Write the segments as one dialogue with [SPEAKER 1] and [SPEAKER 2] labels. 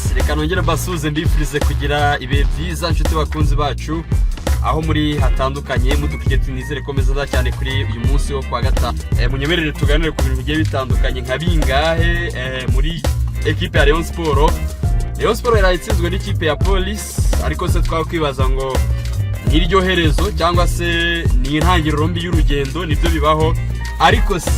[SPEAKER 1] Yes, reka nongere basuze mbifurize kugira ibe byiza nshuti bakunzi bacu aho muri hatandukanye mudukigeti nizere komeza cyane kuri uyu munsi wo kwa gatanu. Munyemerere tuganire ku bintu bigiye bitandukanye nka bingahe muri equipe ya Rayon Sport. Rayon Sport yarayitsinzwe n'ikipe ya Police, ariko se twakwibaza ngo niryo herezo cyangwa se ni intangiriro mbi y'urugendo, nibyo bibaho. Ariko se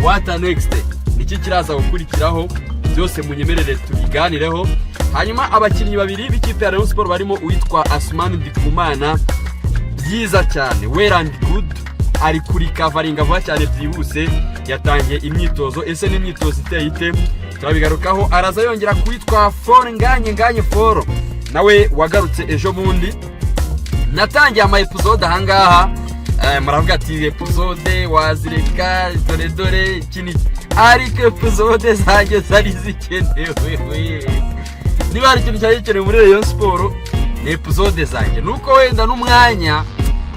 [SPEAKER 1] what next? Niki kiraza gukurikiraho? Byose munyemerere tubiganireho. Hanyuma abakinnyi babiri b'ikipe ya Rayon Sport barimo uwitwa Asmani Ndikumana, byiza cyane, well and good, ari kuri covering vuba cyane byihuse, yatangiye imyitozo. Ese ni imyitozo iteye ite? Turabigarukaho. Araza yongera kwitwa For nganye For, nawe wagarutse ejo bundi. Natangiye ama episode ahangaha, muravuga ati episode wazireka dore kini, ariko episode zanjye zari zikenewe. Niba hari ikintu cyari muri Rayon Sport ni episode zanjye, nuko wenda n'umwanya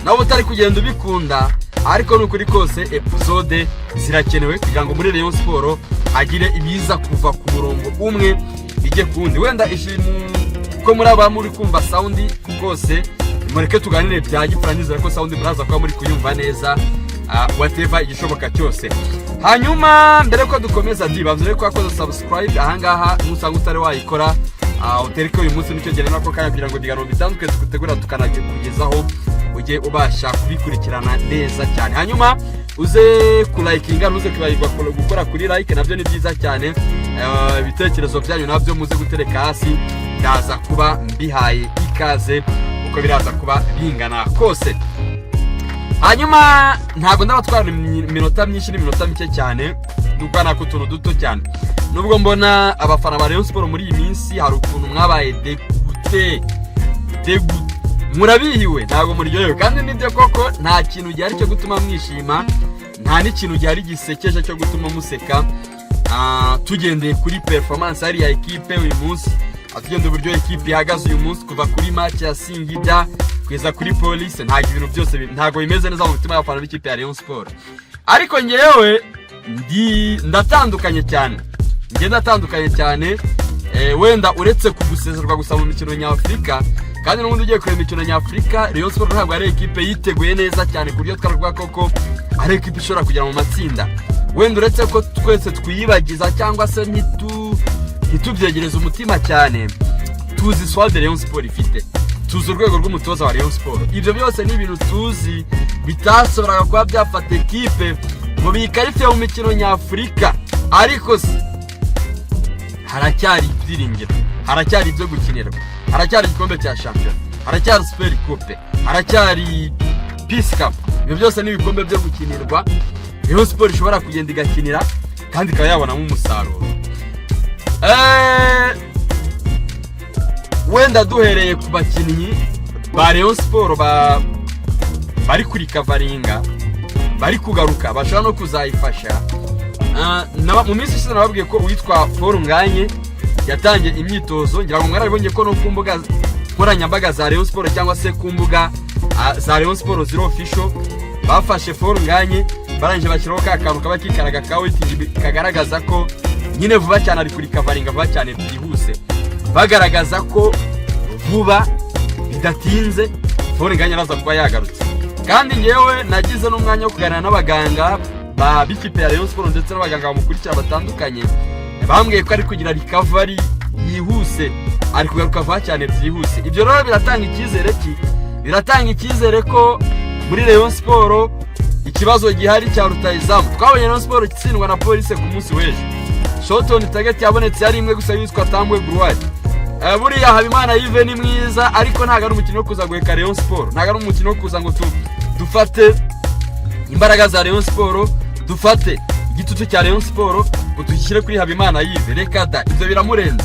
[SPEAKER 1] nawe utari kugenda ubikunda, ariko nukuri kose episode zirakenewe kugira ngo muri Rayon Sport agire ibiza kuva ku murongo umwe bijye kundi. Wenda ishimu ko muri aba muri kumva sound kose, mureke tuganire bya gifaranyiza ko sound muraza kwa muri kuyumva neza, whatever igishoboka cyose. Hanyuma mbere ko dukomeza ndibavuze ko akoze subscribe ahangaha musanga utari wayikora, utereke uyu munsi nicyo gene nako kaya ngo digano bitandukanye tugutegura tukanaje kugezaho ujye ubasha kubikurikirana neza cyane. Hanyuma uze kulikinga, uze kwibagirwa gukora kuri like, nabyo ni byiza cyane. Ibitekerezo byanyu nabyo muze gutereka hasi, ndaza kuba mbihaye ikaze uko biraza kuba bingana kose. Hanyuma ntabwo ndabatwara iminota myinshi, n'iminota mike cyane, dukwana ku tuntu duto cyane. Nubwo mbona abafana ba Rayon Sport muri iyi minsi hari ukuntu mwabaye degute, murabihiwe, ntabwo muryohewe. Kandi nibyo koko, nta kintu gihari cyo gutuma mwishima, nta n'ikintu gihari gisekeje cyo gutuma museka. Tugendeye kuri performance hari ya equipe uyu munsi, atugende uburyo equipe ihagaze uyu munsi kuva kuri match ya Singida kweza kuri Police, nta ibintu byose ntago bimeze neza mu mutima y'abafana b'ikipe ya Rayon Sport. Ariko ngewe ndatandukanye cyane, wenda uretse kugusezerwa gusa mu mikino nyafrika, kandi n'ubundi ugiye kureba imikino nyafrika, Rayon Sport ntabwo ari equipe yiteguye neza cyane ku buryo twarwa koko ari equipe ishobora kugera mu matsinda. Wenda uretse ko twese twiyibagiza cyangwa se ntitubyegereza umutima cyane, tuzi swade Rayon Sport ifite, tuzi urwego rw'umutoza wa Rayon Sport. Ibyo byose ni ibintu tuzi bitasoboraga kuba byafata equipe ngo bikarife mu mikino nyafrika. Ariko haracyari ibyiringiro, haracyari ibyo gukinirwa, haracyari igikombe cya champion, haracyari super coupe, haracyari peace cup. Ibyo byose ni ibikombe byo gukinirwa Rayon Sport ishobora kugenda igakinira kandi ikaba yabonamo umusaruro. Wenda duhereye ku bakinnyi ba Rayon Sport bari kuri coveringa, bari kugaruka, bashobora no kuzayifasha. Mu minsi ishize nababwiye ko uwitwa For nganye yatangiye imyitozo, ngira ngo mwarabibonye ko no ku mbuga nkoranyambaga za Rayon Sport cyangwa se ku mbuga za Rayon Sport zero official bafashe For nganye, baranje bashyiraho ka kantu kaba kikaraga kawe kagaragaza ko nyine vuba cyane ari kuri coveringa, vuba cyane byihuse, bagaragaza ko vuba bidatinze For nganye araza kuba yagarutse. Kandi ngewe nagize n'umwanya wo kuganira n'abaganga ba b'ikipe ya Rayon Sport ndetse n'abaganga bamukurikira batandukanye, bambwiye ko ari kugira recovery yihuse, ari kugaruka vuba cyane byihuse. Ibyo rero biratanga icyizere ko muri Rayon Sport ikibazo gihari cya rutayizamu. Twabonye Rayon Sport itsindwa na Police ku munsi w'ejo, shotoni target yabonetse yari imwe gusa yitwa Tambwe Gruwari. Buriya Habimana Yves ni mwiza, ariko ntago ari umukino wo kuza guheka Rayon Sport, ntago ari umukino wo kuza ngo dufate imbaraga za Rayon Sport, dufate igitutu cya Rayon Sport utushyire kuri Habimana Yves. Reka da, ibyo biramurenza.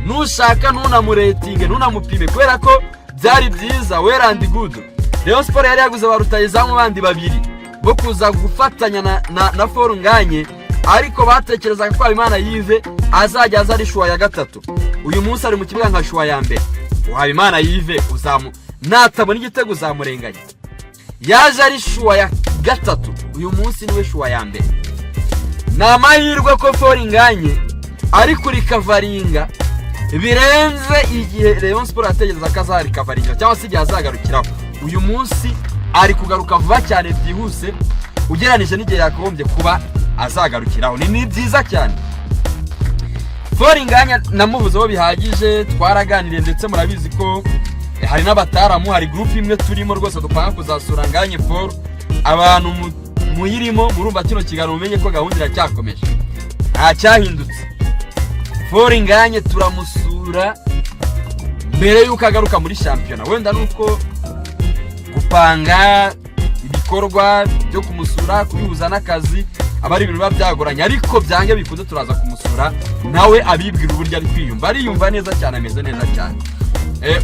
[SPEAKER 1] Nushaka ntunamuretinge, ntunamupime, kubera ko byari byiza, well and good. Rayon Sport yari yaguze ba rutayizamu bandi babiri bo kuza gufatanya na For nganye, ariko batekerezaga ko Habimana Yves azajya aza ari shuwa ya gatatu. Uyu munsi ari mu kibuga nka shuwa ya mbere. Habimana Yves natabona igitego uzamurenganya. Yaje ari shuwa ya gatatu, uyu munsi niwe shuwa ya mbere. Namahirwe ko For nganye ari kuri coveringa birenze igihe Rayon Sport yategereza ko azarikavarira cyangwa se igihe azagarukiraho. Uyu munsi ari kugaruka vuba cyane byihuse ugeranije n'igihe yakombye kuba azagarukiraho. Ni byiza cyane. Foringanya namuvuzeho bihagije, twaraganiriye ndetse murabizi ko hari n'abataramu, hari group imwe turimo rwose dupanga kuzasura Nganye for abantu muyirimo murumva kino kiganiro umenye ko gahunda iracyakomeje nta cyahindutse. Foringanya turamusura mbere yuko agaruka muri shampiyona, wenda nuko gupanga ibikorwa byo kumusura kubihuza n'akazi abari ibintu babyagoranye, ariko byange bikunze turaza kumusura nawe abibwira uburyo ari kwiyumva, ariyumva neza cyane, ameze neza cyane.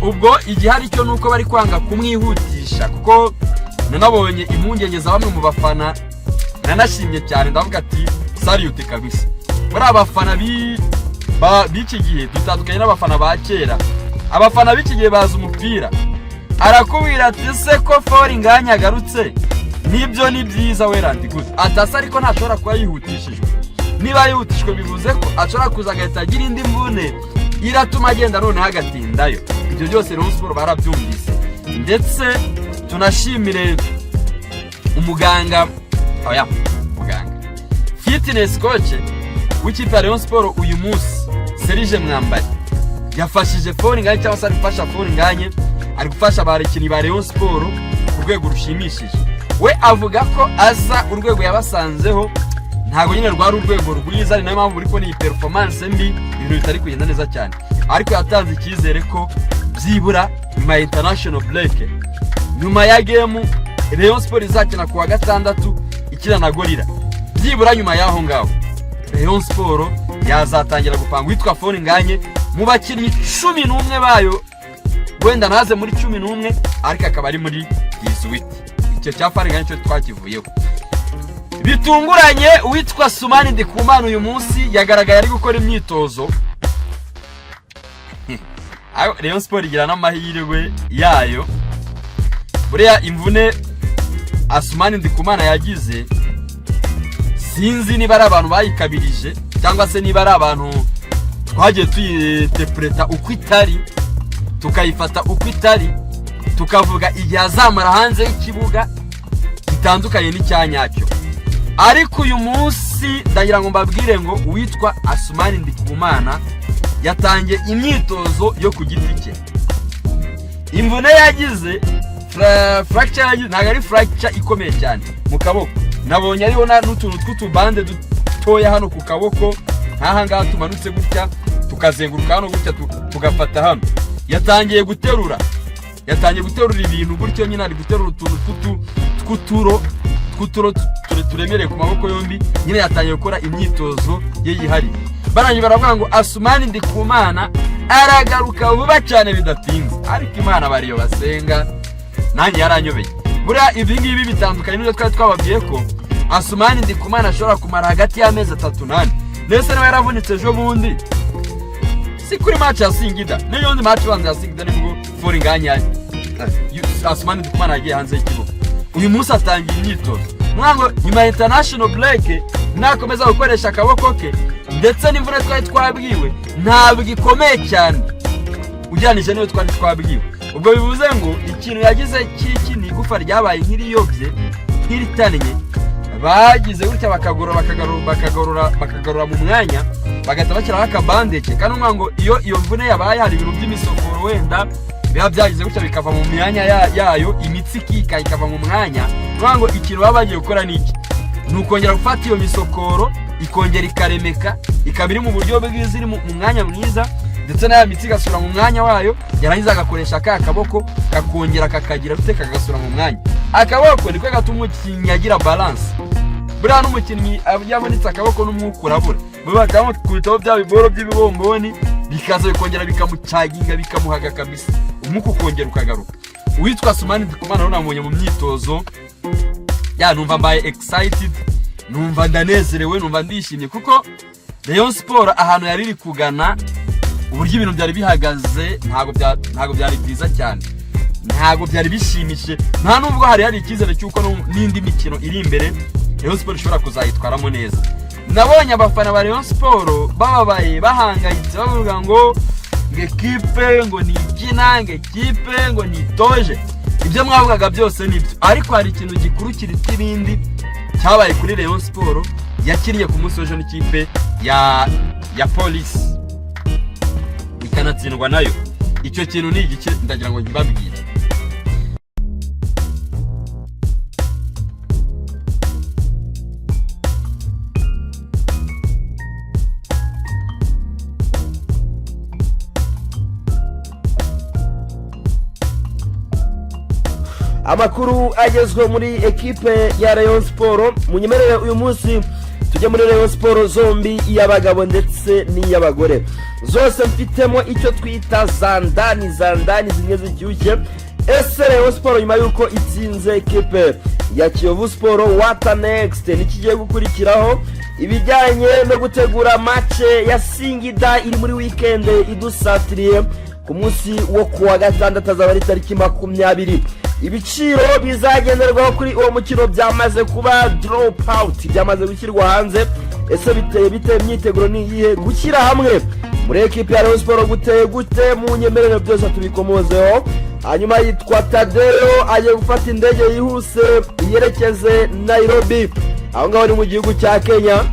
[SPEAKER 1] Ubwo igihari cyo nuko bari kwanga kumwihutisha, kuko nanabonye impungenge za bamwe mu bafana nanashimye cyane, ndavuga ati salute kabisa. Muri abafana b'iki gihe dutandukanye n'abafana ba kera. Abafana b'iki gihe baza umupira, arakubwira ati se ko Foringanya agarutse nibyo ni byiza werandi good, atasa ariko ntashobora kuba yihutishijwe. Niba yihutishwe bivuze ko ashobora kuza agahita agira indi mvune iratuma agenda noneho agatindayo. Ibyo byose Rayon Sport barabyumvise, ndetse tunashimire umuganga fitness coach w'ikipe ya Rayon Sport uyu munsi Serge Mwambari yafashije Foringanya cyangwa se ari gufasha Foringanya, ari gufasha abakinnyi ba Rayon Sport ku rwego rushimishije. We avuga ko aza urwego yabasanzeho ntago nyine rwari urwego rwiza, ari nayo mpamvu uriko ni performance mbi, ibintu bitari kugenda neza cyane, ariko yatanze icyizere ko byibura nyuma international break, nyuma ya game Rayon Sport izakina kuwa gatandatu ikina na Gorilla, byibura nyuma yaho ngaho Rayon Sport yazatangira gupanga witwa Foringanya mu bakinnyi 11 bayo, wenda naze muri 11 ariko akaba ari muri 18. Icyo cya Foringanya cyo twakivuyeho. Bitunguranye witwa Sumani Ndikumana uyu munsi yagaragaye ari gukora imyitozo. Rayon Sport igira n'amahirwe yayo. Buriya imvune Asumani Ndikumana yagize, sinzi niba ari abantu bayikabirije cyangwa se niba ari abantu twagiye tuyinterpreta uko itari, tukayifata uko itari, tukavuga igihe azamara hanze y'ikibuga gitandukanye n'icyanyacyo. Ariko uyu munsi ndagira ngo mbabwire ngo uwitwa Asumani Ndikumana yatangiye imyitozo yo ku giti cye. Imvune yagize fracture yagize, ntabwo ari fracture ikomeye cyane mu kaboko, nabonye ariho n'utuntu tw'utubande dutoya hano ku kaboko, nkaha ngaha tumanutse gutya tukazenguruka hano gutya tugafata hano. Yatangiye guterura ibintu gutyo nyine, ari guterura utuntu tw'uturo turemereye ku maboko yombi, nyine yatangiye gukora imyitozo ye yihariye. Barangiye baravuga ngo Asumani Ndikumana aragaruka vuba cyane bidatinze, ariko Imana bariyo basenga nanjye yaranyobeye. Buriya ibi ngibi bitandukanye n'ibyo twari twababwiye ko Asumani Ndikumana ashobora kumara hagati y'amezi 3 n'ane. Ndetse nawe yaravunitse ejo bundi, si kuri match ya Singida, niyo yindi match banza ya Singida nibwo Foringanya Asumani Ndikumana yagiye hanze y'ikibuga. Uyu munsi atangiye imyitozo, mwango nyuma international break nakomeza gukoresha akaboko ke, ndetse n'imvune twari twabwiwe ntabwo ikomeye cyane ugeranije niyo twari twabwiwe. Ubwo bivuze ngo ikintu yagize kiki ni igufa ryabaye nk'iriyobye nk'iritannye, bagize gutya bakagarura mu mwanya, bagahita bashyiraho akabandeke. Kandi mwango iyo mvune yabaye hari ibintu by'imisokoro wenda biba byagize gutya bikava mu myanya yayo, imitsi ikava mu mwanya. Mwango ikintu baba bagiye gukora niki, nukongera gufata iyo misokoro ikongera ikaremeka, ikabiri mu buryo bwiza iri mu mwanya mwiza, ndetse na mitsi gasura mu mwanya wayo, yarangiza agakoresha akaboko kakongera kakagira guteka kagasura mu mwanya. Akaboko niko gatuma umukinnyi agira balance. Buriya n'umukinnyi yabonetse akaboko n'umwuka urabura, bakaba kubitaho bya biboro by'ibibomboni bikaza bikongera bikamucaginga bikamuhaga kabisa, umwuka ukongera ukagaruka. Uwitwa Asumani Ndikumana namuye mu myitozo numva mbaye excited, numva ndanezerewe, numva ndishimye, kuko Rayon Sport ahantu yari iri kugana, uburyo ibintu byari bihagaze ntago byari byiza cyane, ntago byari bishimishije. Nta nubwo hari icyizere cy'uko n'indi mikino iri imbere Rayon Sport ishobora kuzayitwaramo neza. Nabonye abafana ba Rayon Sport bababaye bahangayitse bavuga ngo ekipe ngo ni ikina, ngo ekipe ngo ni itoje. Ibyo mwavugaga byose nibyo, ariko hari ikintu gikuru kiruta ibindi cyabaye kuri Rayon Sport yakiriye ku munsi w'ejo n'ikipe ya Police ikanatsindwa nayo. Icyo kintu ni igice ndagira ngo nkibabwire.
[SPEAKER 2] Amakuru agezwe muri ekipe ya Rayon Sport. Munyemerere uyu munsi tujye muri Rayon Sport zombi, iy'abagabo ndetse n'iy'abagore. Zose mfitemo icyo twita zandani zimwe zishyushye. Ese Rayon Sport nyuma yuko itsinze ekipe ya Kiyovu Sport, what next? Nikigiye gukurikiraho ibijyanye no gutegura match ya Singida iri muri weekend idusatiriye ku munsi wo kuwa gatandatu, azaba ari tariki 20. Ibiciro bizagenderwaho kuri uwo mukino byamaze kuba drop out, byamaze gushyirwa hanze. Ese biteye imyiteguro ni iyihe? Gushyira hamwe muri ekipe ya Rayon Sport gute mu nyemerere byose tubikomozeho. Hanyuma yitwa Tadeo agiye gufata indege yihuse yerekeze Nairobi, aho ngaho ni mu gihugu cya Kenya.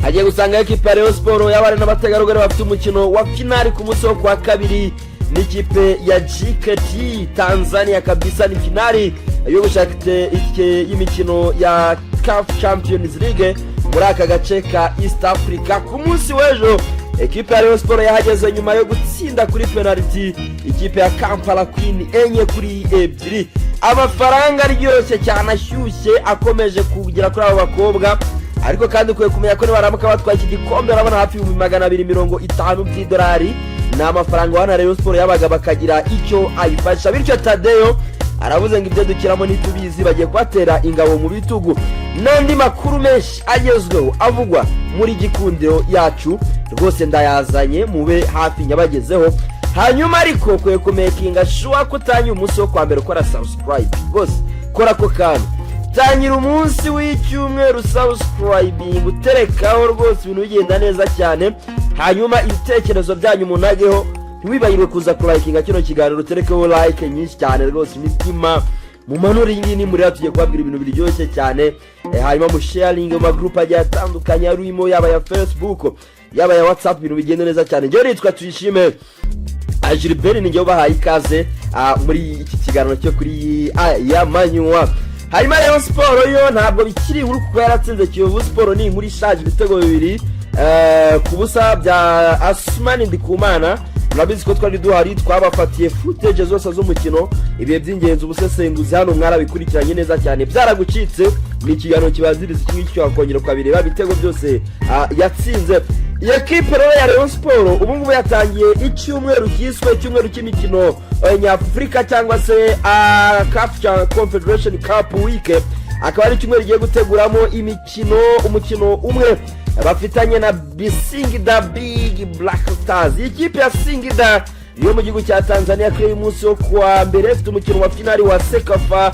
[SPEAKER 2] Agiye gusanga ekipe ya Rayon Sport y'abari n'abategarugori bafite umukino wa finali ku munsi wo kwa kabiri n'ikipe ya GKT Tanzania kabisa. Ni finali yo gushaka y'imikino ya CAF Champions League muri aka gace ka East Africa. Ku munsi w'ejo ekipe ya Rayon Sport yahageze nyuma yo gutsinda kuri penalty ikipe ya Kampala Queen 4-2. Amafaranga aryoshye cyane ashyushye akomeje kugira kuri abo bakobwa, ariko kandi ukwiye kumenya ko nibaramuka batwaye iki gikombe barabona hafi $250 by'idolari. Ni amafaranga wana Rayon Sport yabaga bakagira icyo ayifasha. Bityo Tadeo aravuze ngo ibyo dukiramo ntitubizi, bagiye kwatera ingabo mu bitugu. N'andi makuru menshi agezweho avugwa muri gikundiro yacu rwose ndayazanye, mube hafi nyabagezeho. Hanyuma ariko kwe kumekinga sure kutanya umunsi wo kwa mbere ukora subscribe, rwose kora ko kandi tanyira umunsi w'icyumweru subscribing uterekaho, rwose ibintu bigenda neza cyane. Hanyuma ibitekerezo byanyu munageho, ntiwibagirwe kuza kulikinga kino kiganiro, uterekeho like nyinshi cyane rwose, imitima mu manuri ngini muri tugiye kubabwira ibintu biryoshye cyane. Hanyuma mu sharing mu group agiye atandukanye, arimo yaba ya Facebook yaba ya WhatsApp, ibintu bigenda neza cyane. Njye nitwa Tuyishime Gilbert, ninjye ubahaye ikaze muri iki kiganiro cyo kuri ya Nyuma. Hanyuma Rayon Sport yo ntabwo bikiri inkuru kuko yaratsinze Kiyovu Sport, ni inkuru ishaje ibitego 2 ku busa bya Asmani Ndikumana. Murabizi ko twari duhari twabafatiye footage zose z'umukino, ibihe by'ingenzi ubusesenguzi hano mwarabikurikiranye neza cyane. Byaragucitse ni ikiganiro kibaziriza cy'icyo akongera kwabireba ibitego byose yatsinze. Ekipe ya Rayon Sport ubu ngubu yatangiye icyumweru cyiswe icyumweru cy'imikino nyafurika cyangwa se CAF Confederation Cup Week. Akaba ari icyumweru giye guteguramo umukino umwe bafitanye na Singida Big Black Stars. Ikipe ya Singida yo mu gihugu cya Tanzania kuri uyu munsi wo kuwa mbere ifite umukino wa finali wa Sekafa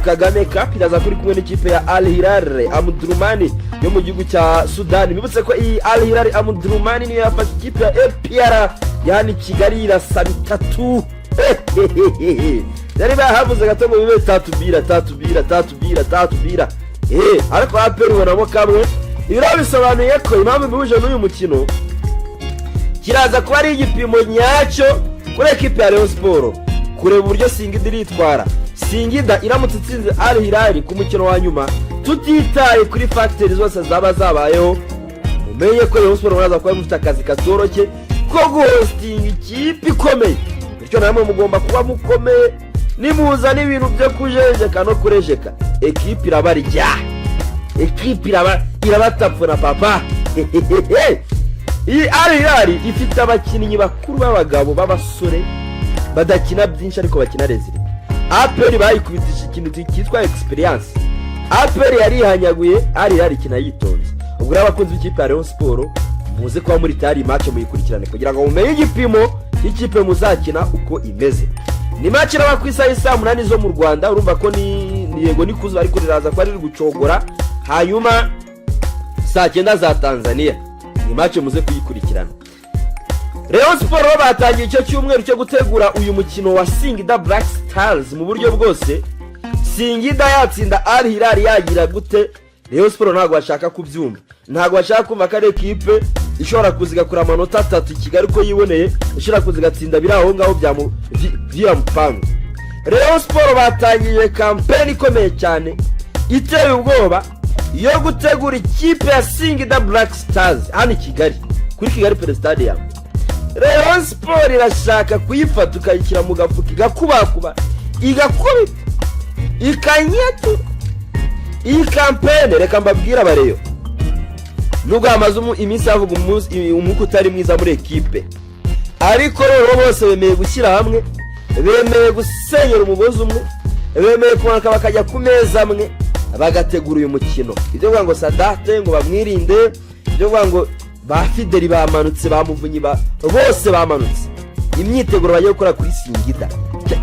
[SPEAKER 2] Kagame Cup, iraza kuri kumwe n'ikipe ya Al Hilal Omdurman yo mu gihugu cya Sudan. Bibutse ko iyi Al Hilal Omdurman niyo yafashe ikipe ya APR yani Kigali irasa 3. Yari bahavuze gato ngo bibe 3-2 ariko APR ubonamo kamwe. Ibiro bisobanuye ko impamvu bihuje n'uyu mukino kiraza kuba ari igipimo nyacyo kuri ekipe ya Rayon Sport kureba uburyo Singida iritwara. Singida iramutse itsinze Al Hilal ku mukino wa nyuma, tutitaye kuri factors zose zaba zabayeho, umenye ko Rayon Sport baraza kuba mufite akazi katoroshye ko guhosting ikipe ikomeye. Bityo namwe mugomba kuba mukomeye nimuza n'ibintu byo kujejeka no kurejeka. Ekipe irabarya, ekipe irabatapfuna papa. Iyi Al Hilal ifite abakinnyi bakuru b'abagabo b'abasore badakina byinshi ariko bakina rezili. APR bayikubitisha ikintu cyitwa experience. APR yarihanyaguye, Al Hilal ikina yitonze. Ubwo abakunzi b'ikipe ya Rayon Sport muze kuba muri tari match muyikurikirane kugira ngo mumenye igipimo ikipe muzakina uko imeze. Ni match raba ku isaha 8 zo mu Rwanda, urumva ko ni yego ni kuzo ariko riraza ko ari gucogora. Hanyuma saa 9 za Tanzania ni match muze kuyikurikirana. Rayon Sport batangiye icyo cyumweru cyo gutegura uyu mukino wa Singida Black Stars mu buryo bwose. Singida yatsinda Al Hilal yagira gute? Rayon Sport ntabwo bashaka kubyumva, ntabwo bashaka kumva ko ari ekipe ishobora kuzigakura amanota 3 Kigali ko yiboneye, ishobora kuzigatsinda biri aho ngaho vya mpango. Rayon Sport batangiye campaign ikomeye cyane iteye ubwoba yo gutegura ikipe ya Singida Black Stars hano Kigali kuri Kigali Pele Stadium. Rayon Sport irashaka kuyifata ukayishyira mu gafuka igakubakuba igakubita ikanyetu. Iyi campaign reka mbabwira bareyo nubwo amaze iminsi avuga umuko utari mwiza muri ekipe, ariko rero bose bemeye gushyira hamwe, bemeye gusenyera umugozi umwe, bemeye kumanuka bakajya ku meza amwe bagategura uyu mukino. Ibyo vuga ngo Sadate ngo bamwirinde, ibyo vuga ngo ba Fideli bamanutse, bamuvunyi bose bamanutse. Imyiteguro bagiye gukora kuri Singida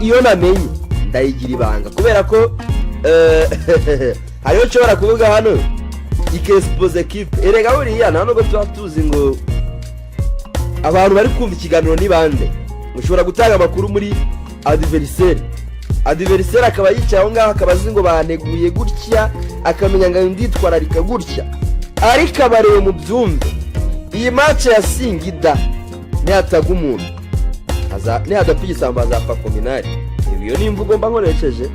[SPEAKER 2] iyo namenye ndayigira ibanga kubera ko hariyo nshobora kuvuga hano ikespose equipe. Erega buriya nta nubwo tuba tuzi ngo abantu bari kumva ikiganiro ni bande. Ushobora gutanga amakuru muri adversaire akaba yicaye aho ngaho akaba azi ngo baneguye gutya, akamenya ngo nditwararika gutya, ariko abareye mu byumve. Iyi match ya Singida ntiyataga umuntu ntihadapfa igisambo azapfa kominari. Iyo ni imvugo mba nkoresheje,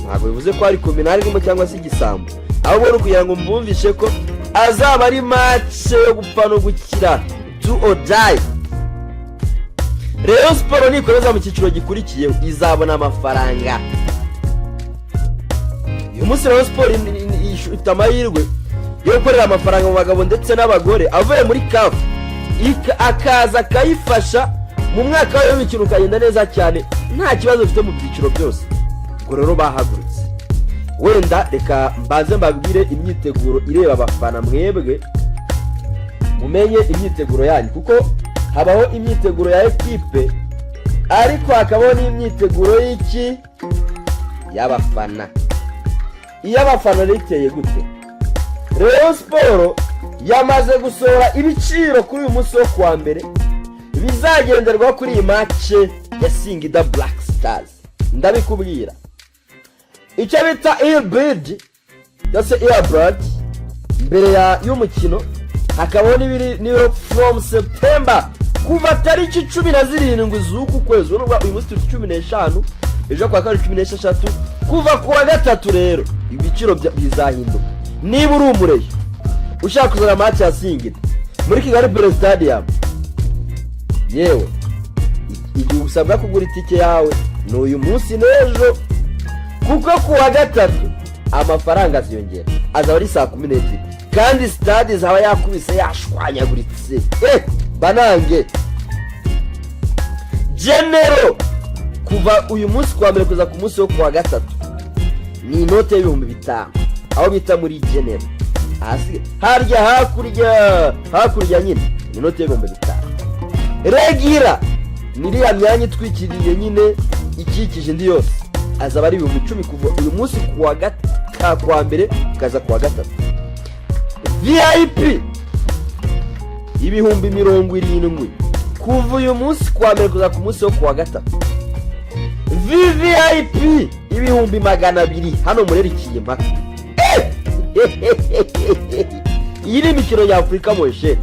[SPEAKER 2] ntabwo bivuze ko ari kominari ndimo cyangwa se igisambo, ahubwo ni ukugira ngo mbumvishe ko azaba ari match yo gupfa no gukira, do or die. Rayon Sport nikomeza mu cyiciro gikurikiye izabona amafaranga. Uyu munsi Rayon Sport ifite amahirwe yo gukorera amafaranga mu bagabo ndetse n'abagore avuye muri CAF akaza akayifasha mu mwaka w'imikino ukagenda neza cyane nta kibazo bifite mu byiciro byose. Ubwo rero bahagurutse, wenda reka mbaze mbabwire imyiteguro ireba abafana mwebwe mumenye imyiteguro yanyu, kuko habaho imyiteguro ya ekipe ariko hakabaho n'imyiteguro y'iki y'abafana. Iy'abafana riteye gute? Rayon Sport yamaze gusohora ibiciro kuri uyu munsi wo kuwa mbere bizagenderwaho kuri iyi match ya Singida Black Stars. Ndabikubwira icyo bita earbird yose earbird mbere y'umukino, hakabaho n'ibiro from September kuva tariki 17 z'uku kwezi. Uyu munsi turi 15 ejo kwa kabiri 16 kuva kuwa gatatu. Rero ibiciro bizahinduka. Niba uri umureyo ushaka kuzana match ya Singida muri Kigali Pele Stadium, yewe igihe usabwa kugura itike yawe ni uyu munsi n'ejo, kuko kuwa gatatu amafaranga aziyongera, azaba ari saa 12 kandi stade zaba yakubise yashwanyaguritse. Banange Genero kuva uyu munsi kwa mbere kuza ku munsi wo kuwa gatatu ni inote y'5,000 aho bita muri Genero. Harya hakurya nyine ni inote y'5,000. Regira niriya myanya itwikiriye nyine ikikije indi yose azaba ari 10,000 kuva uyu munsi kwa mbere kaza kuwa gatatu. VIP 70,000 kuva uyu munsi kwa mbere kuza ku munsi wo kuwa gatatu. VVIP 200,000 hano murerikiye mpaka. Iyi ni imikino ya Afrika moshe.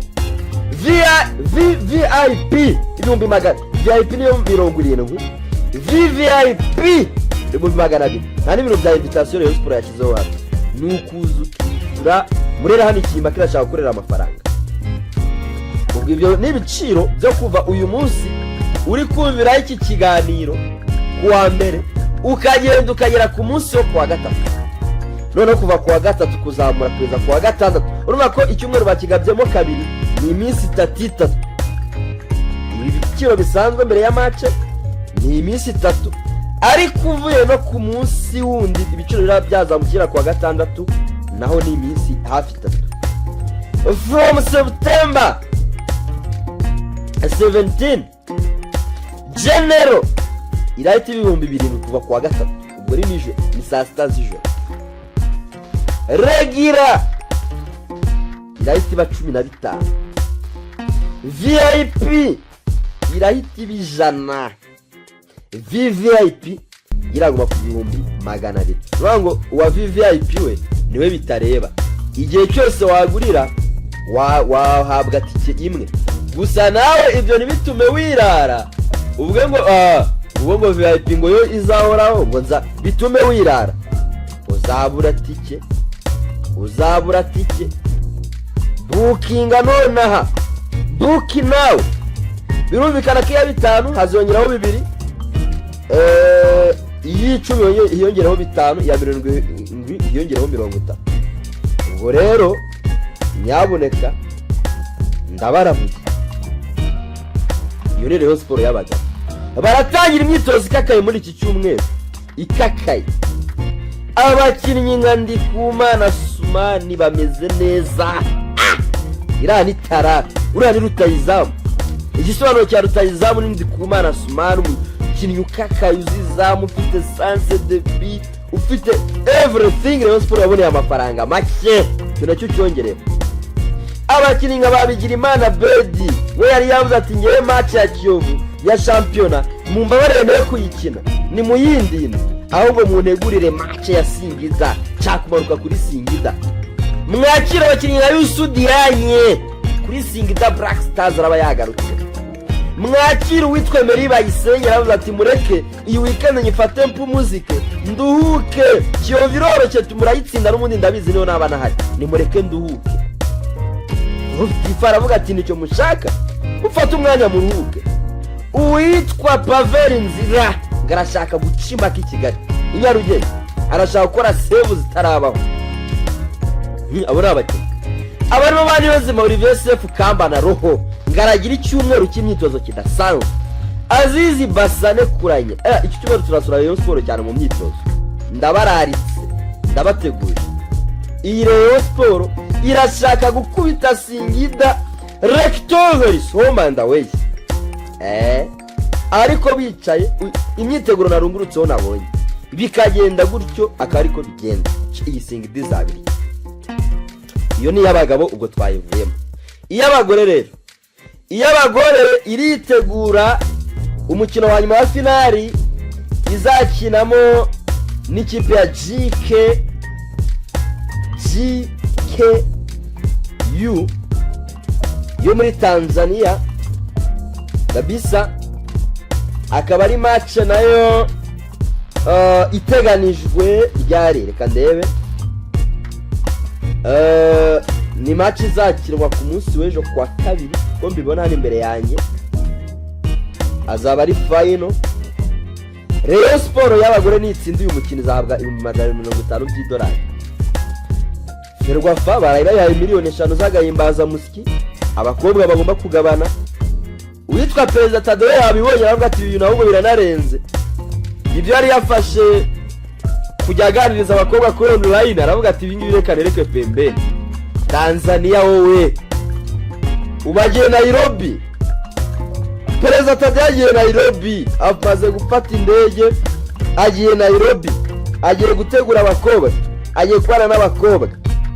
[SPEAKER 2] VIP 100,000, VIP niyo 70,000, VVIP 100,000. Nta n'ibintu bya invitation Rayon Sport yashyizeho hano, ni ukuzura murera hano ikima kirashaka gukorera amafaranga. Ubwo ibyo ni ibiciro byo kuva uyu munsi uri kumvira iki kiganiro kuwa mbere ukagera ku munsi wo kuwa gatatu. None kuva kuwa gatatu kuzamura kugeza kuwa gatandatu, urumva ko icyumweru bakigabyemo kabiri, ni iminsi 3. Ibi biciro bisanzwe mbere ya match ni iminsi 3, ariko uvuye no ku munsi wundi ibiciro byazamukira kuwa gatandatu naho ni iminsi hafi 3. From September 17 Genero irahita 2,000 kuva kuwa gatatu. Ubwo ni saa 6 z'ijoro. Regira irahita 15. VIP irahita ibijana. VVIP iraguma ku 200,000. Nuvuga ngo uwa VVIP we niwe bitareba. Igihe cyose wagurira wahabwa tike imwe. Gusa nawe ibyo ntibitume wirara. Ubwo ngo VIP ngo yo izahoraho ngo bitume wirara. Uzabura tike. Bookinga nonaha. Booking now. Birumvikana ko iya 5 hazongeraho 2. Iyi 10 hiyongeraho 5, iya 7 hiyongeraho 50. Ubwo rero nyaboneka ndabaravuze. Iyo ni Rayon Sport y'abagabo. Baratangira imyitozo ikakaye muri iki cyumweru. Ikakaye. Abakinnyi nka Ndikumana Sumani bameze neza. Irani tara. Urani rutayizamu. Igisobanuro cya rutayizamu ni Ndikumana Sumani, umukinnyi ukakaye uzizamu, ufite sense de vie, ufite everything. Rayon Sport yaboneye amafaranga make. Cyo nacyo cyongerewe. Abakinnyi nka Babigirimana Bedi we yari yavuze ati ngiye match ya Kiyovu ya championa mumbabarire nayo kuyikina ni muyindi ahubwo muntegurire match ya Singida cyakumaruka kuri Singida. Mwakira abakinnyi nka Yusudiyanye kuri Singida Black Stars araba yagarutse. Mwakira uwitwa Muri Bayisenge aravuze ati mureke iyi weekend nyifate mpu muzike nduhuke. Kiyovu iroroshye tumurayitsinda n'umundi ndabizi niho nabana hari ni mureke nduhuke. Ifara avuga ati nicyo mushaka ufata umwanya muruhuke. Uwitwa Paveri Nzira ngarashaka gucimba k'Ikigali Inyarugenge arashaka gukora save zitarabaho. Abona abakinnyi abarimo bandi bazima Olivier Sefu Kamba na Roho ngaragira icyumweru cy'imyitozo kidasanzwe. Azizi Basane kuranye iki cyumweru turasura Rayon Sport cyane mu myitozo. Ndabararitse ndabateguye. Iyi Rayon Sport irashaka gukubita Singida rectors home and away. Ariko bicaye imyiteguro narungurutseho nabonye bikagenda gutyo akariko bigenda. Iyi Singida izabiri. Iyo ni y'abagabo ubwo twayivuyemo. Iy'abagore rero. Iy'abagore iritegura umukino wa nyuma wa finali izakinamo n'ikipe ya GKU yo muri Tanzania kabisa. Akaba ari match nayo iteganijwe ryari reka ndebe. Ni match izakirwa ku munsi w'ejo kwa 2 ko mbibona hano imbere yanjye. Azaba ari final. Rayon Sport y'abagore nitsindiye umukino izahabwa $50,000 by'idolari. Ferwafa barayibaye $5,000,000 zagahimbaza musiki. Abakobwa bagomba kugabana. Uwitwa Perezida Tadeo yabibonye aravuga ati ibintu ahubwo biranarenze. Ibyo yari yafashe kujya aganiriza abakobwa kuri online aravuga ati ibingi reka pembe. Tanzania wowe ubagiye Nairobi. Perezida Tadeo agiye Nairobi amaze gufata indege agiye Nairobi agiye gutegura abakobwa agiye kubana n'abakobwa.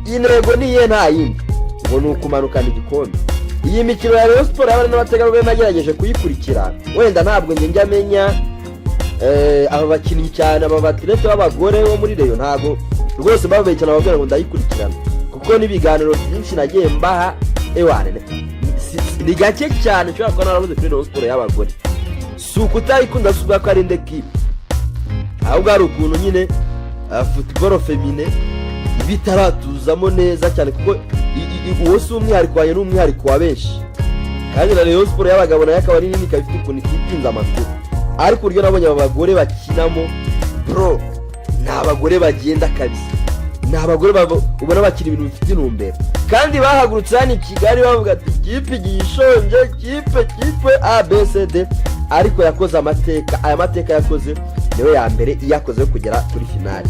[SPEAKER 2] Intego niye nta yindi ngo nukumanukana igikombe. Iyi mikino ya Rayon Sport abana n'abategarugori nagerageje kuyikurikira wenda ntabwo njye amenya aba bakinnyi cyane aba batlete b'abagore bo muri Rayon ntabwo rwose babaye cyane ababwira ngo ndayikurikirana kuko nibiganiro byinshi nagiye mbaha ewane ni gake cyane cyo akora narabuze kuri Rayon Sport y'abagore. Sukutayikunda suba ko ari ndeki ahubwo ari ukuntu nyine football féminin bitaratuzamo neza cyane kuko uwo si umwihariko wayo n'umwihariko wa benshi. Kandi na Rayon Sport y'abagabo nayo akaba ari nini kabifite ukuntu itinza amakuru. Ariko uryo nabonye abagore bakinamo bro n'abagore bagenda kabisa. N'abagore ubona bakira ibintu bifite intumbero. Kandi bahagurutse hano i Kigali bavuga ati kipe gishonje kipe ABCD ariko yakoze amateka. Aya mateka yakoze niwe ya mbere iyakoze kugera kuri finali.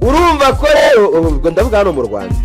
[SPEAKER 2] Urumva ko rero ubwo ndavuga hano mu Rwanda.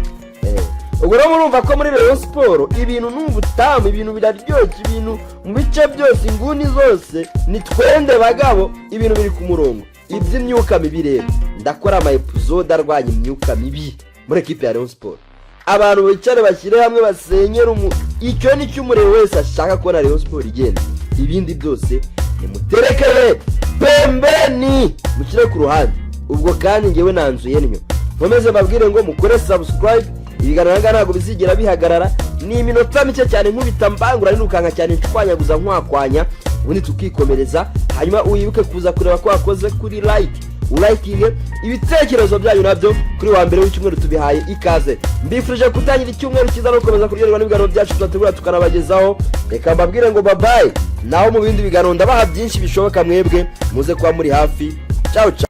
[SPEAKER 2] Ubwo rero murumva ko muri Rayon Sport ibintu n'ubutamu ibintu biraryoshye ibintu mu bice byose inguni zose ni twende bagabo ibintu biri ku murongo. Iby'imyuka mibi rero ndakora ama episode arwanya imyuka mibi muri equipe ya Rayon Sport. Abantu bicare bashyire hamwe basenyera icyo ni cyo umurebe wese ashaka kubona Rayon Sport igenda. ibindi byose nimuterekere pembeni mukire ku ruhande. Ubwo kandi ngewe nanzuye nnyo nkomeze babwire ngo mukore subscribe. Ibiganiro ntabwo bizigera bihagarara, ni iminota mike cyane nkubita mbangura n'ukanga cyane nshwanyaguza nkwakwanya ubundi tukikomereza. Hanyuma uyibuke kuza kureba ko wakoze kuri ulayikinge ibitekerezo byanyu nabyo kuri wa mbere w'icyumweru tubihaye ikaze. Mbifurije kutangira icyumweru cyiza no gukomeza kuryoherwa n'ibiganiro byacu turategura tukanabagezaho. Reka mbabwire ngo babaye naho mu bindi biganiro ndabaha byinshi bishoboka, mwebwe muze kuba muri hafi. Ciao ciao.